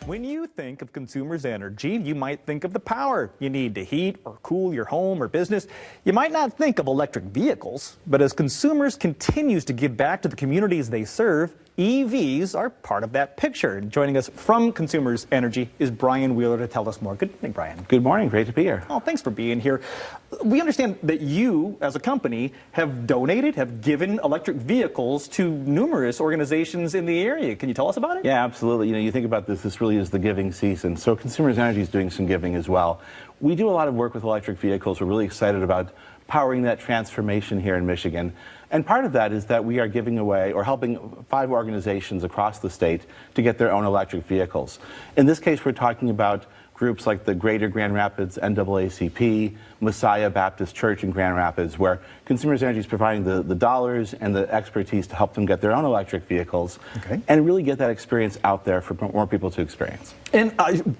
When you think of Consumers Energy, you might think of the power you need to heat or cool your home or business. You might not think of electric vehicles, but as Consumers continues to give back to the communities they serve, EVs are part of that picture. And joining us from Consumers Energy is Brian Wheeler to tell us more. Good morning, Brian. Good morning. Great to be here. Oh, thanks for being here. We understand that you, as a company, have given electric vehicles to numerous organizations in the area. Can you tell us about it? Yeah, absolutely. You think about this really is the giving season. So Consumers Energy is doing some giving as well. We do a lot of work with electric vehicles. We're really excited about powering that transformation here in Michigan. And part of that is that we are giving away or helping 5 organizations across the state to get their own electric vehicles. In this case, we're talking about groups like the Greater Grand Rapids NAACP, Messiah Baptist Church in Grand Rapids, where Consumers Energy is providing the dollars and the expertise to help them get their own electric vehicles and really get that experience out there for more people to experience. And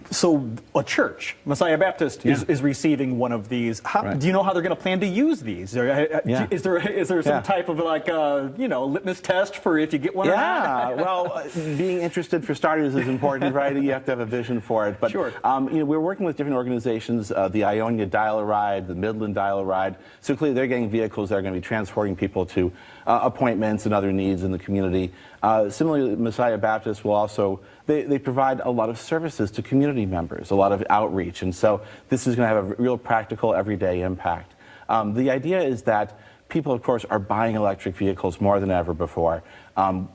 so a church, Messiah Baptist, is receiving one of these. Do you know how they're going to plan to use these? Is there some type of litmus test for if you get one or not? Well, being interested for starters is important, right? You have to have a vision for it. But we're working with different organizations, the Ionia Dial-A-Ride, the Midland Dial-A-Ride. So clearly they're getting vehicles that are going to be transporting people to appointments and other needs in the community. Similarly, Messiah Baptist will also, they provide a lot of services to community members, a lot of outreach. And so this is going to have a real practical, everyday impact. The idea is that people, of course, are buying electric vehicles more than ever before.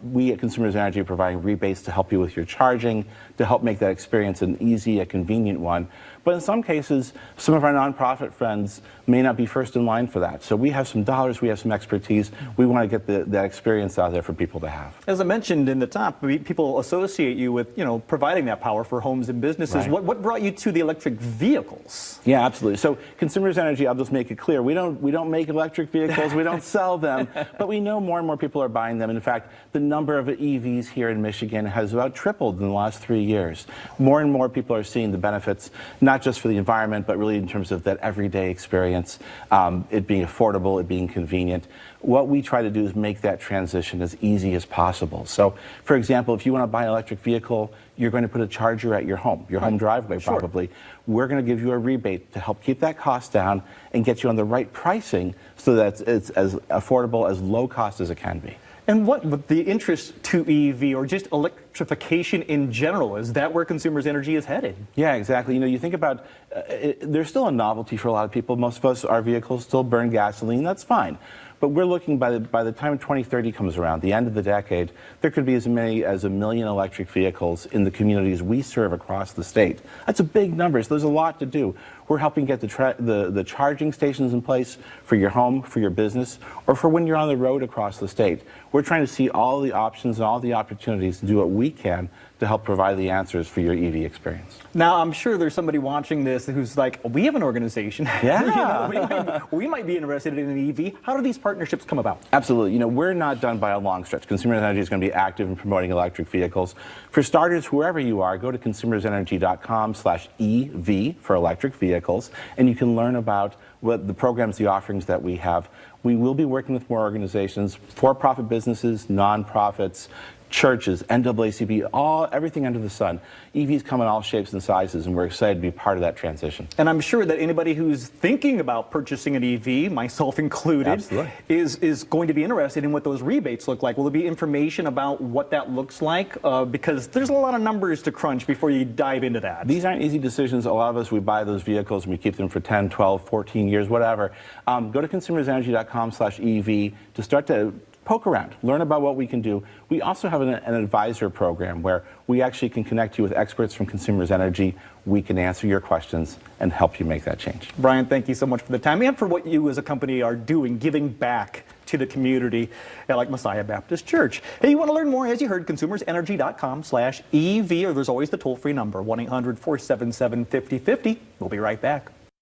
We at Consumers Energy are providing rebates to help you with your charging, to help make that experience an easy, a convenient one. But in some cases, some of our nonprofit friends may not be first in line for that. So we have some dollars, we have some expertise. We want to get that experience out there for people to have. As I mentioned in the top, people associate you with, providing that power for homes and businesses. Right. What brought you to the electric vehicles? Yeah, absolutely. So Consumers Energy, I'll just make it clear, we don't make electric vehicles, we don't sell them, but we know more and more people are buying them. And in fact, the number of EVs here in Michigan has about tripled in the last 3 years. More and more people are seeing the benefits, not just for the environment, but really in terms of that everyday experience, it being affordable, it being convenient. What we try to do is make that transition as easy as possible. So, for example, if you want to buy an electric vehicle, you're going to put a charger at your home driveway probably. We're going to give you a rebate to help keep that cost down and get you on the right pricing so that it's as affordable, as low cost as it can be. And what the interest to EV or just electrification in general, is that where Consumers Energy is headed? Yeah, exactly. You think about, there's still a novelty for a lot of people. Most of us, our vehicles still burn gasoline. That's fine. But we're looking, by the time 2030 comes around, the end of the decade, there could be as many as 1 million electric vehicles in the communities we serve across the state. That's a big number, so there's a lot to do. We're helping get the charging stations in place for your home, for your business, or for when you're on the road across the state. We're trying to see all the options and all the opportunities to do what we can to help provide the answers for your EV experience. Now, I'm sure there's somebody watching this who's like, we have an organization. Yeah. we might be interested in an EV. How do these partnerships come about? Absolutely. We're not done by a long stretch. Consumers Energy is going to be active in promoting electric vehicles. For starters, wherever you are, go to consumersenergy.com/EV for electric vehicles, and you can learn about what the programs, the offerings that we have. We will be working with more organizations, for-profit businesses, nonprofits, churches, NAACP, everything under the sun. EVs come in all shapes and sizes, and we're excited to be part of that transition. And I'm sure that anybody who's thinking about purchasing an EV, myself included, is going to be interested in what those rebates look like. Will there be information about what that looks like? Because there's a lot of numbers to crunch before you dive into that. These aren't easy decisions. A lot of us, we buy those vehicles and we keep them for 10, 12, 14 years, whatever. Go to consumersenergy.com/EV to start to poke around, learn about what we can do. We also have an advisor program where we actually can connect you with experts from Consumers Energy. We can answer your questions and help you make that change. Brian, thank you so much for the time and for what you as a company are doing, giving back to the community like Messiah Baptist Church. Hey, you want to learn more? As you heard, consumersenergy.com/EV, or there's always the toll-free number, 1-800-477-5050. We'll be right back.